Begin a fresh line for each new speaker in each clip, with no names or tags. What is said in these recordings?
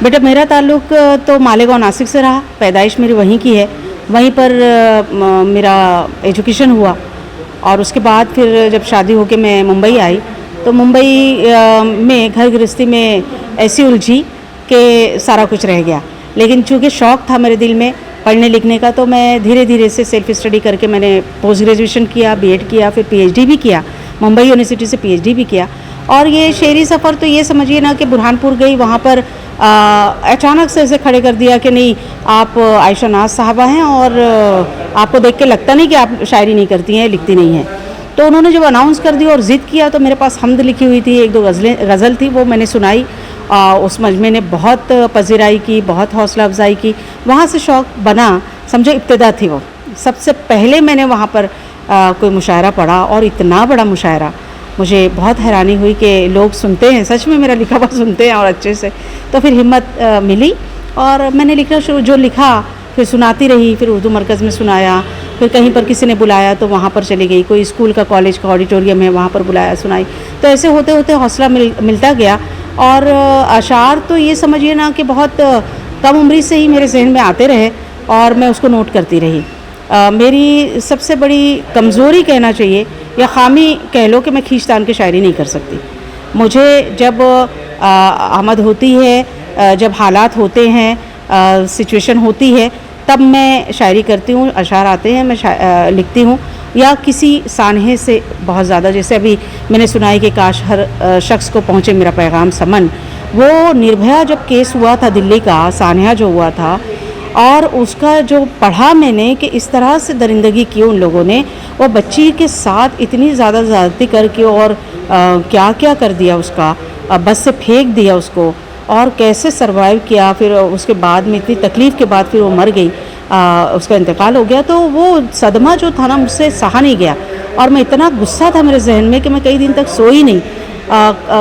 बेटा मेरा ताल्लुक़ तो मालेगांव नासिक से रहा, पैदाइश मेरी वहीं की है, वहीं पर मेरा एजुकेशन हुआ और उसके बाद फिर जब शादी होके मैं मुंबई आई तो मुंबई में घर गृहस्थी में ऐसी उलझी कि सारा कुछ रह गया। लेकिन चूँकि शौक़ था मेरे दिल में पढ़ने लिखने का, तो मैं धीरे धीरे से सेल्फ स्टडी करके मैंने पोस्ट ग्रेजुएशन किया, बीएड किया, फिर पीएचडी भी किया, मुंबई यूनिवर्सिटी से पीएचडी भी किया। और ये शेरी सफ़र तो ये समझिए ना कि बुरहानपुर गई, वहाँ पर अचानक से ऐसे खड़े कर दिया कि नहीं आप आयशा नाज साहबा हैं और आपको देख के लगता नहीं कि आप शायरी नहीं करती हैं, लिखती नहीं हैं। तो उन्होंने जब अनाउंस कर दिया और ज़िद किया तो मेरे पास हमद लिखी हुई थी, एक दो गज़ल थी, वो मैंने सुनाई। उस मजमे ने बहुत पजीराई की, बहुत हौसला अफजाई की, वहाँ से शौक़ बना, समझो इब्तिदा थी वो। सबसे पहले मैंने वहाँ पर कोई मुशायरा पढ़ा और इतना बड़ा मुशायरा, मुझे बहुत हैरानी हुई कि लोग सुनते हैं, सच में मेरा लिखा हुआ सुनते हैं और अच्छे से। तो फिर हिम्मत मिली और मैंने लिखना शुरू, जो लिखा फिर सुनाती रही, फिर उर्दू मरकज़ में सुनाया, फिर कहीं पर किसी ने बुलाया तो वहाँ पर चली गई, कोई स्कूल का कॉलेज का ऑडिटोरियम है वहाँ पर बुलाया, सुनाई। तो ऐसे होते होते हौसला मिलता गया और अशार तो ये समझिए ना कि बहुत कम उम्र से ही मेरे जहन में आते रहे और मैं उसको नोट करती रही। मेरी सबसे बड़ी कमज़ोरी कहना चाहिए या ख़ामी कह लो कि मैं खींचतान की शायरी नहीं कर सकती। मुझे जब आमद होती है, जब हालात होते हैं, सिचुएशन होती है, तब मैं शायरी करती हूँ, अशार आते हैं मैं लिखती हूँ, या किसी सानहे से बहुत ज़्यादा। जैसे अभी मैंने सुना है कि काश हर शख्स को पहुँचे मेरा पैगाम समन, वो निर्भया जब केस हुआ था दिल्ली का, सानहा जो हुआ था, और उसका जो पढ़ा मैंने कि इस तरह से दरिंदगी की उन लोगों ने, वो बच्ची के साथ इतनी ज़्यादा ज़्यादती करके और क्या क्या कर दिया उसका, बस से फेंक दिया उसको और कैसे सरवाइव किया। फिर उसके बाद में इतनी तकलीफ़ के बाद फिर वो मर गई, उसका इंतकाल हो गया। तो वो सदमा जो था ना मुझसे सहा नहीं गया और मैं इतना गुस्सा था मेरे जहन में कि मैं कई दिन तक सोई नहीं,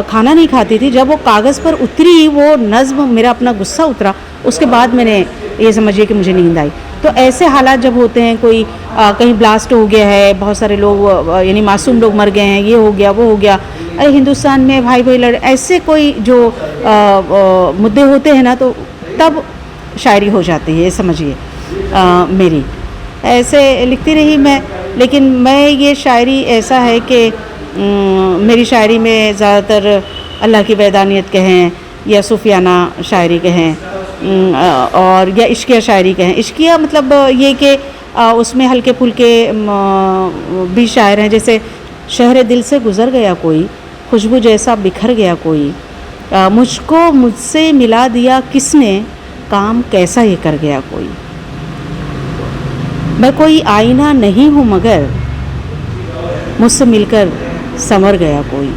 खाना नहीं खाती थी। जब वो कागज़ पर उतरी वो नज़्म, मेरा अपना गुस्सा उतरा, उसके बाद मैंने ये समझिए कि मुझे नींद आई। तो ऐसे हालात जब होते हैं, कोई कहीं ब्लास्ट हो गया है, बहुत सारे लोग यानी मासूम लोग मर गए हैं, ये हो गया वो हो गया, अरे हिंदुस्तान में भाई भाई लड़, ऐसे कोई जो मुद्दे होते हैं ना, तो तब शायरी हो जाती है, ये समझिए। मेरी ऐसे लिखती रही मैं, लेकिन मैं ये शायरी ऐसा है कि मेरी शायरी में ज़्यादातर अल्लाह की वैदानियत कहें या सूफियाना शायरी कहें और या इश्किया शायरी कहें। इश्किया मतलब ये कि उसमें हल्के फुल्के भी शायर हैं, जैसे शहर दिल से गुज़र गया कोई, खुशबू जैसा बिखर गया कोई, मुझको मुझसे मिला दिया किसने, काम कैसा ये कर गया कोई, मैं कोई आईना नहीं हूँ मगर मुझसे मिलकर संवर गया कोई,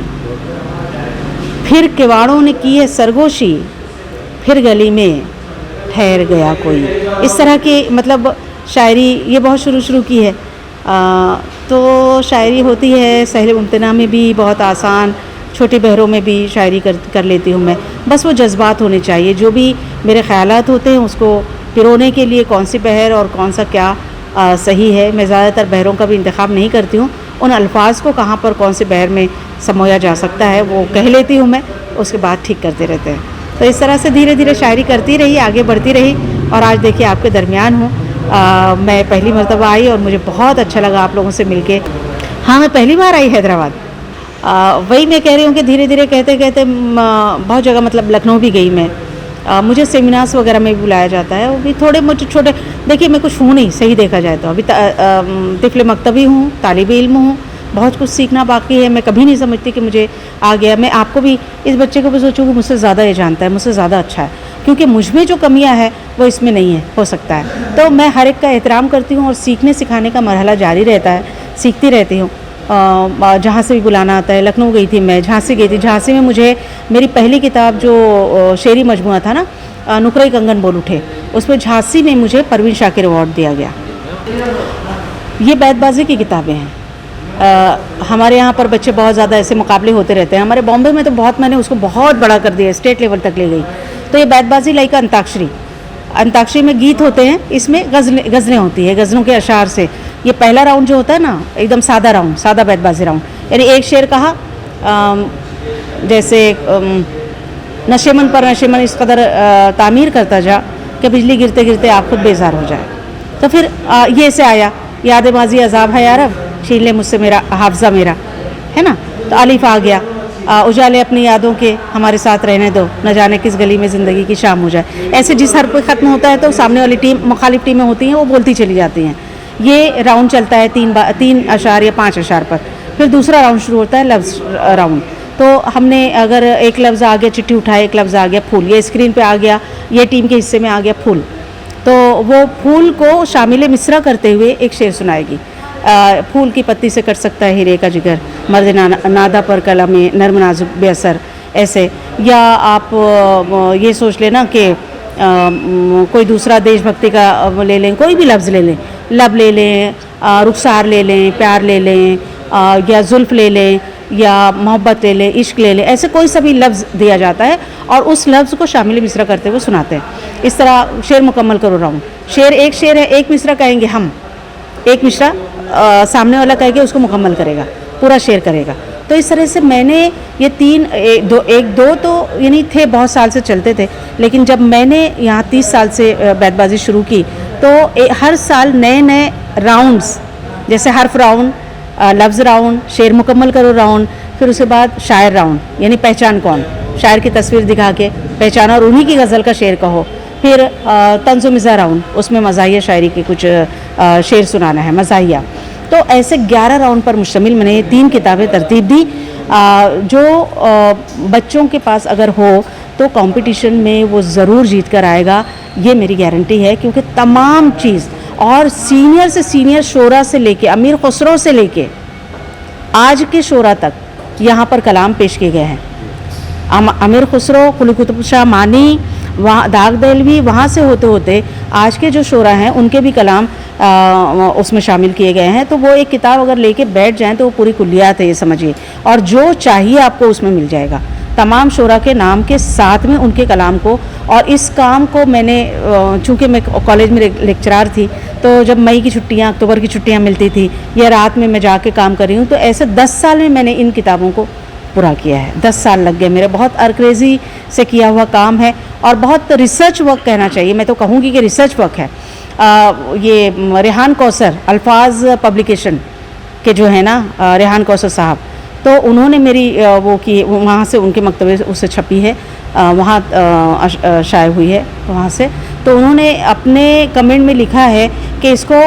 फिर किवाड़ों ने की है सरगोशी, फिर गली में ठहर गया कोई। इस तरह की मतलब शायरी ये बहुत शुरू की है। तो शायरी होती है सहल मुमतना में भी, बहुत आसान, छोटी बहरों में भी शायरी कर लेती हूँ मैं। बस वो जज्बात होने चाहिए, जो भी मेरे ख़यालात होते हैं उसको पिरोने के लिए कौन सी बहर और कौन सा क्या सही है। मैं ज़्यादातर बहरों का भी इंतखाब नहीं करती हूँ, उन अल्फाज़ को कहाँ पर कौन से बहर में समोया जा सकता है वो कह लेती हूँ मैं, उसके बाद ठीक करते रहते हैं। तो इस तरह से धीरे धीरे शायरी करती रही, आगे बढ़ती रही और आज देखिए आपके दरमियान हूँ। मैं पहली मरतबा आई और मुझे बहुत अच्छा लगा आप लोगों से मिलके। हाँ, मैं पहली बार आई हैदराबाद। वही मैं कह रही हूँ कि धीरे धीरे कहते कहते बहुत जगह, मतलब लखनऊ भी गई मैं। मुझे सेमिनार्स वगैरह में भी बुलाया जाता है, वो भी थोड़े मोटे छोटे। देखिए मैं कुछ हूँ नहीं, सही देखा जाए तो अभी तिफ़्ल मकतबी हूँ, तालिबे इल्म हूँ, बहुत कुछ सीखना बाकी है। मैं कभी नहीं समझती कि मुझे आ गया। मैं आपको भी, इस बच्चे को भी सोचूँ कि मुझसे ज़्यादा ये जानता है, मुझसे ज़्यादा अच्छा है, क्योंकि मुझ में जो कमियां है वो इसमें नहीं है, हो सकता है। तो मैं हर एक का एहतराम करती हूँ और सीखने सिखाने का मरहला जारी रहता है, सीखती रहती हूँ। जहाँ से भी बुलाना आता है। लखनऊ गई थी मैं, झांसी गई थी। झांसी में मुझे मेरी पहली किताब जो शेरी मजमुआ था ना, नुकरे कंगन बोल उठे, उसमें झांसी में मुझे परवीन शाकिर अवार्ड दिया गया। ये बैतबाजी की किताबें हैं। हमारे यहाँ पर बच्चे बहुत ज़्यादा ऐसे मुकाबले होते रहते हैं। हमारे बॉम्बे में तो बहुत, मैंने उसको बहुत बड़ा कर दिया, स्टेट लेवल तक ले गई। तो ये बैतबाजी लाइक अंताक्षरी, अंताक्षरी में गीत होते हैं, इसमें गज़लें होती है, गज़लों के अशार से। ये पहला राउंड जो होता है ना, एकदम सादा राउंड, सादा बैतबाजी राउंड, यानी एक शेर कहा, जैसे नशेमन पर नशेमन इस कदर तामीर करता जा कि बिजली गिरते गिरते आप खुद बेजार हो जाए। तो फिर ये से आया, याद माजी अजाब है यारब, छीन ले मुझसे मेरा हाफजा मेरा, है ना। तो अलिफ आ गया, उजाले अपनी यादों के हमारे साथ रहने दो, न जाने किस गली में ज़िंदगी की शाम हो जाए। ऐसे जिस हर कोई ख़त्म होता है तो सामने वाली टीम, मुखालिफ टीमें होती हैं, वो बोलती चली जाती हैं। ये राउंड चलता है 3 अशार या 5 अशार पर। फिर दूसरा राउंड शुरू होता है लफ्ज़ राउंड। तो हमने अगर एक लफ्ज़ आ गया, चिट्ठी उठाए, एक लफ्ज़ आ गया फूल, ये स्क्रीन पे आ गया, ये टीम के हिस्से में आ गया फूल, तो वो फूल को शामिल मिसरा करते हुए एक शेर सुनाएगी। फूल की पत्ती से कट सकता है हीरे का जिगर, मर्द नादा पर कलम नर्म नाजुक बेअसर, ऐसे। या आप ये सोच लेना कि कोई दूसरा देशभक्ति का ले लें, कोई भी लफ्ज़ ले लें, लब ले लें, रुखसार ले लें, प्यार ले लें, या जुल्फ़ ले लें, या मोहब्बत ले लें, इश्क ले लें, ऐसे कोई सा भी लफ्ज़ दिया जाता है और उस लफ्ज़ को शामिल मिसरा करते हुए सुनाते हैं। इस तरह शेर मुकम्मल करो राउंड। शेर है, एक मिसरा कहेंगे हम, एक मिसरा सामने वाला कहेंगे, उसको मुकम्मल करेगा, पूरा शेर करेगा। तो इस तरह से मैंने ये 1-2 तो यानी थे, बहुत साल से चलते थे, लेकिन जब मैंने यहाँ 30 साल से बैतबाजी शुरू की तो हर साल नए नए राउंड्स, जैसे हर्फ राउंड, लफ्ज़ राउंड, शेर मुकम्मल करो राउंड, फिर उसके बाद शायर राउंड, यानी पहचान कौन, शायर की तस्वीर दिखा के पहचाना और उन्हीं की गज़ल का शेर कहो। फिर तंज़ो मिज़ा राउंड, उसमें मज़ाहिया शायरी के कुछ शेर सुनाना है, मज़ाहिया। तो ऐसे 11 राउंड पर मुश्तमिल मैंने ये 3 किताबें तरतीब दी, जो बच्चों के पास अगर हो तो कंपटीशन में वो ज़रूर जीत कर आएगा, ये मेरी गारंटी है। क्योंकि तमाम चीज़, और सीनियर से सीनियर शोरा से लेके अमीर खुसरो से लेके आज के शोरा तक यहाँ पर कलाम पेश किए गए हैं। अमीर खुसरो, कुली कुतुब शाह मानी, वहाँ दाग देलवी, वहाँ से होते होते आज के जो शोरा हैं उनके भी कलाम उसमें शामिल किए गए हैं। तो वो एक किताब अगर लेके बैठ जाएं तो वो पूरी कुल्लियात है, ये समझिए, और जो चाहिए आपको उसमें मिल जाएगा, तमाम शोरा के नाम के साथ में उनके कलाम को। और इस काम को मैंने, चूँकि मैं कॉलेज में लेक्चरार थी, तो जब मई की छुट्टियाँ, अक्टूबर की छुट्टियाँ मिलती थी या रात में मैं जाके काम कर रही हूँ, तो ऐसे 10 साल में मैंने इन किताबों को पूरा किया है। 10 साल लग गए मेरे, बहुत अरक्रेज़ी से किया हुआ काम है और बहुत रिसर्च वर्क कहना चाहिए, मैं तो कहूँगी कि रिसर्च वर्क है। ये रेहान कौसर अल्फाज पब्लिकेशन के जो है ना, रेहान कौसर साहब, तो उन्होंने मेरी वो की, वहाँ से उनके मकतबे उससे छपी है, वहाँ शाये हुई है वहाँ से। तो उन्होंने अपने कमेंट में लिखा है कि इसको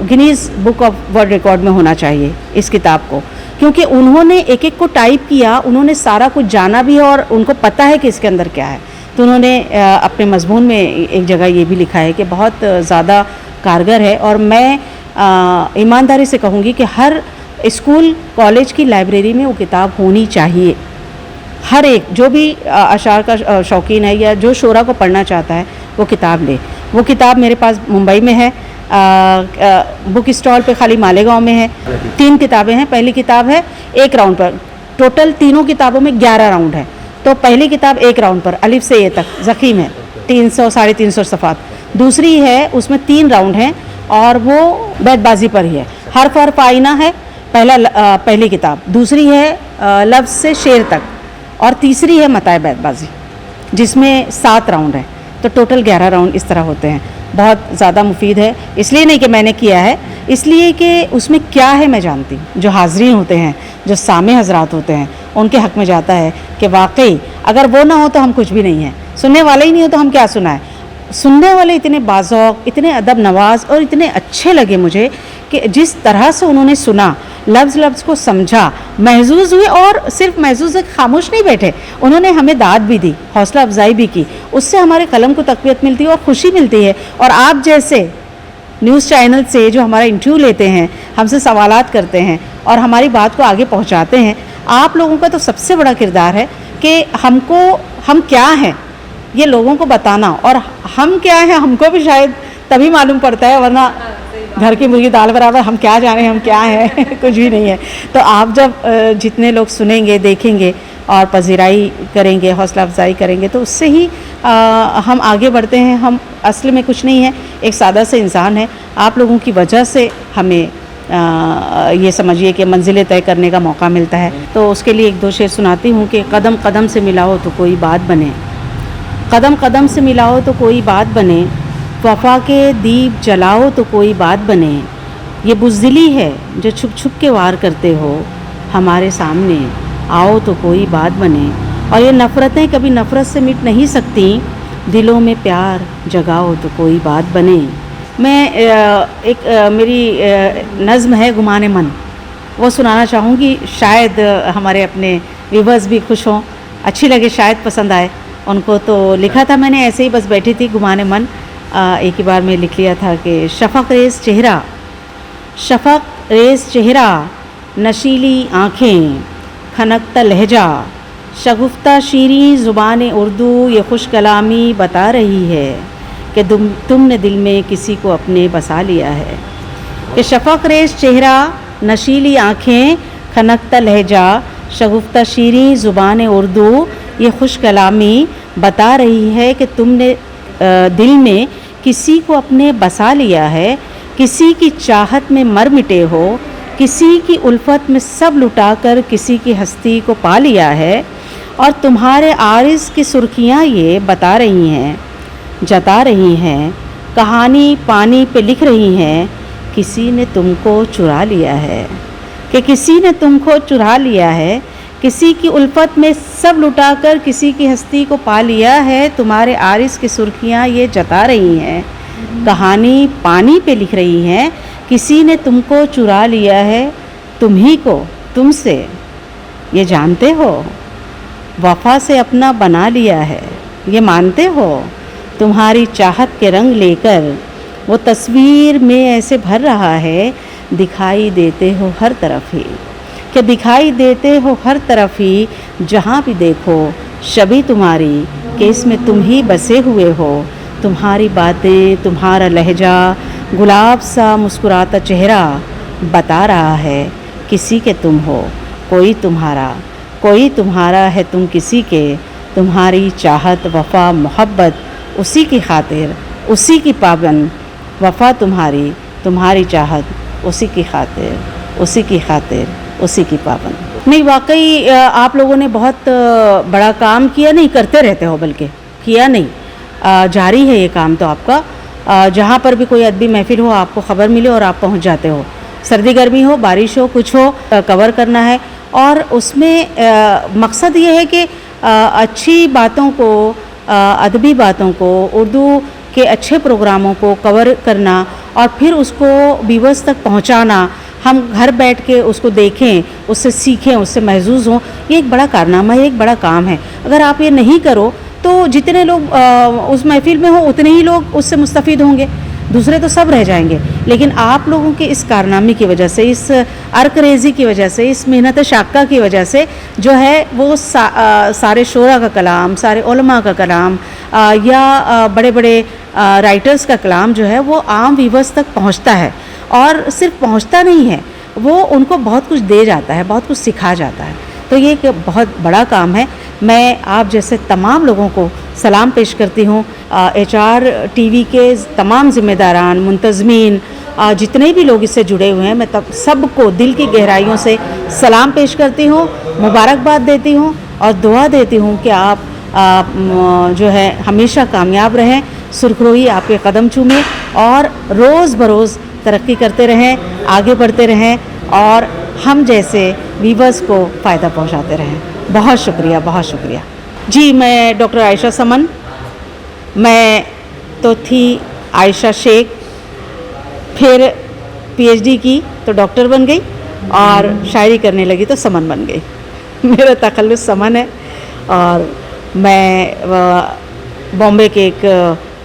Guinness book of world record में होना चाहिए इस किताब को, क्योंकि उन्होंने एक एक को टाइप किया, उन्होंने सारा कुछ जाना भी है और उनको पता है कि इसके अंदर क्या है। तो उन्होंने अपने मज़मून में एक जगह ये भी लिखा है कि बहुत ज़्यादा कारगर है। और मैं ईमानदारी से कहूँगी कि हर स्कूल कॉलेज की लाइब्रेरी में वो किताब होनी चाहिए। हर एक जो भी अशार का शौकीन है या जो शोरा को पढ़ना चाहता है वो किताब ले। वो किताब मेरे पास मुंबई में है, बुक स्टॉल पे खाली मालेगांव में है। 3 किताबें हैं। पहली किताब है 1 राउंड पर, टोटल तीनों किताबों में 11 राउंड है। तो पहली किताब 1 राउंड पर अलिफ से ये तक ज़ख़ीम है, 300-350 सफ़ात। दूसरी है उसमें 3 राउंड हैं और वो बैतबाजी पर ही है। हर्फ आईना है पहली किताब, दूसरी है लफ्ज़ से शेर तक, और तीसरी है मताए बैतबाजी जिसमें 7 राउंड है। तो टोटल 11 राउंड इस तरह होते हैं। बहुत ज़्यादा मुफीद है, इसलिए नहीं कि मैंने किया है, इसलिए कि उसमें क्या है मैं जानती हूँ। जो हाज़रीन होते हैं, जो सामे हजरात होते हैं, उनके हक़ में जाता है कि वाकई अगर वो ना हो तो हम कुछ भी नहीं हैं, सुनने वाले ही नहीं हो तो हम क्या सुनाएं। सुनने वाले इतने बाज़ौक़, इतने अदब नवाज और इतने अच्छे लगे मुझे कि जिस तरह से उन्होंने सुना, लफ्ज़ को समझा, महसूस हुए, और सिर्फ महसूस खामोश नहीं बैठे, उन्होंने हमें दाद भी दी, हौसला अफजाई भी की। उससे हमारे कलम को तक़वियत मिलती है और ख़ुशी मिलती है। और आप जैसे न्यूज़ चैनल से जो हमारा इंटरव्यू लेते हैं, हमसे सवालात करते हैं और हमारी बात को आगे पहुंचाते हैं, आप लोगों का तो सबसे बड़ा किरदार है कि हम क्या हैं ये लोगों को बताना, और हम क्या हैं हमको भी शायद तभी मालूम पड़ता है, वरना घर की मुर्गी दाल बराबर हम क्या जाने हम क्या हैं कुछ भी नहीं है। तो आप जब जितने लोग सुनेंगे, देखेंगे और पजीराई करेंगे, हौसला अफजाई करेंगे, तो उससे ही हम आगे बढ़ते हैं। हम असल में कुछ नहीं है, एक सादा से इंसान है। आप लोगों की वजह से हमें ये समझिए कि मंजिलें तय करने का मौका मिलता है। तो उसके लिए एक दो शेर सुनाती हूँ कि कदम कदम से मिलाओ तो कोई बात बने, कदम कदम से मिलाओ तो कोई बात बने, वफ़ा के दीप जलाओ तो कोई बात बने। ये बुज़दिली है जो छुप छुप के वार करते हो, हमारे सामने आओ तो कोई बात बने। और ये नफ़रतें कभी नफ़रत से मिट नहीं सकती, दिलों में प्यार जगाओ तो कोई बात बने। मैं मेरी नज़्म है गुमाने मन, वो सुनाना चाहूँगी। शायद हमारे अपने व्यूवर्स भी खुश हों, अच्छी लगे, शायद पसंद आए उनको। तो लिखा था मैंने ऐसे ही, बस बैठी थी गुमाने मन, एक ही बार में लिख लिया था कि शफ़क़ रेज़ चेहरा, शफ़क़ रेज़ चेहरा, नशीली आँखें, खनकता लहजा, शगुफ्ता शीरीं ज़ुबान उर्दू, ये खुश कलामी बता रही है कि तुमने दिल में किसी को अपने बसा लिया है। कि शफ़क़ रेज़ चेहरा, नशीली आँखें, खनकता लहजा, शगुफ्ता शीरीं ज़ुबान उर्दू, ये खुश कलामी बता रही है कि तुमने दिल में किसी को अपने बसा लिया है। किसी की चाहत में मर मिटे हो, किसी की उल्फत में सब लुटाकर किसी की हस्ती को पा लिया है। और तुम्हारे आरिज़ की सुर्खियाँ ये बता रही हैं, जता रही हैं, कहानी पानी पे लिख रही हैं, किसी ने तुमको चुरा लिया है। कि किसी ने तुमको चुरा लिया है, किसी की उल्फत में सब लुटाकर किसी की हस्ती को पा लिया है। तुम्हारे आरिज़ की सुर्खियाँ ये जता रही हैं, कहानी पानी पे लिख रही हैं, किसी ने तुमको चुरा लिया है। तुम ही को तुमसे ये जानते हो, वफ़ा से अपना बना लिया है, ये मानते हो। तुम्हारी चाहत के रंग लेकर वो तस्वीर में ऐसे भर रहा है, दिखाई देते हो हर तरफ ही, कि दिखाई देते हो हर तरफ ही, जहाँ भी देखो शबी तुम्हारी, कि इसमें तुम ही बसे हुए हो। तुम्हारी बातें, तुम्हारा लहजा, गुलाब सा मुस्कुराता चेहरा बता रहा है किसी के तुम हो, कोई तुम्हारा है तुम किसी के। तुम्हारी चाहत वफ़ा मोहब्बत उसी की खातिर, उसी की पाबंद, वफ़ा तुम्हारी चाहत उसी की खातिर, उसी की खातिर, उसी की पाबंद। नहीं, वाकई आप लोगों ने बहुत बड़ा काम किया, नहीं करते रहते हो, बल्कि किया नहीं, जारी है ये काम तो आपका। जहाँ पर भी कोई अदबी महफिल हो, आपको ख़बर मिले और आप पहुँच जाते हो। सर्दी गर्मी हो, बारिश हो, कुछ हो, कवर करना है। और उसमें मकसद ये है कि अच्छी बातों को, अदबी बातों को, उर्दू के अच्छे प्रोग्रामों को कवर करना और फिर उसको व्यूअर्स तक पहुंचाना, हम घर बैठ के उसको देखें, उससे सीखें, उससे महसूस हों, ये एक बड़ा कारनामा है, एक बड़ा काम है। अगर आप ये नहीं करो तो जितने लोग उस महफिल में हो उतने ही लोग उससे मुस्तफ़ीद होंगे, दूसरे तो सब रह जाएंगे। लेकिन आप लोगों के इस कारनामे की वजह से, इस अर्करेज़ी की वजह से, इस मेहनत शाक्का की वजह से जो है वो सारे शोरा का कलाम, सारे उलमा का कलाम या बड़े बड़े राइटर्स का कलाम जो है वो आम व्यूअर्स तक पहुंचता है। और सिर्फ पहुंचता नहीं है, वो उनको बहुत कुछ दे जाता है, बहुत कुछ सिखा जाता है। तो ये एक बहुत बड़ा काम है। मैं आप जैसे तमाम लोगों को सलाम पेश करती हूँ। HR TV के तमाम ज़िम्मेदारान, मुंतज़मीन, जितने भी लोग इससे जुड़े हुए हैं, मैं तब सबको दिल की गहराइयों से सलाम पेश करती हूँ, मुबारकबाद देती हूँ और दुआ देती हूँ कि आप जो है हमेशा कामयाब रहें, सुरखरुई आपके कदम चूमे और रोज़ बरोज़ तरक्की करते रहें, आगे बढ़ते रहें और हम जैसे व्यूअर्स को फ़ायदा पहुंचाते रहें। बहुत शुक्रिया, बहुत शुक्रिया जी। मैं डॉक्टर आयशा समन, मैं तो थी आयशा शेख, फिर PhD की तो डॉक्टर बन गई और शायरी करने लगी तो समन बन गई। मेरा तखल्लुस समन है और मैं बॉम्बे के एक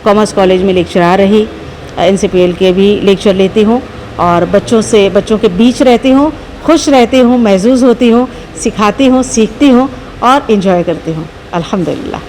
कॉमर्स कॉलेज में लेक्चरार रही, NCPL के भी लेक्चर लेती हूँ और बच्चों के बीच रहती हूँ, खुश रहती हूँ, महसूस होती हूँ, सिखाती हूँ, सीखती हूँ और इन्जॉय करती हूँ। अल्हम्दुलिल्लाह।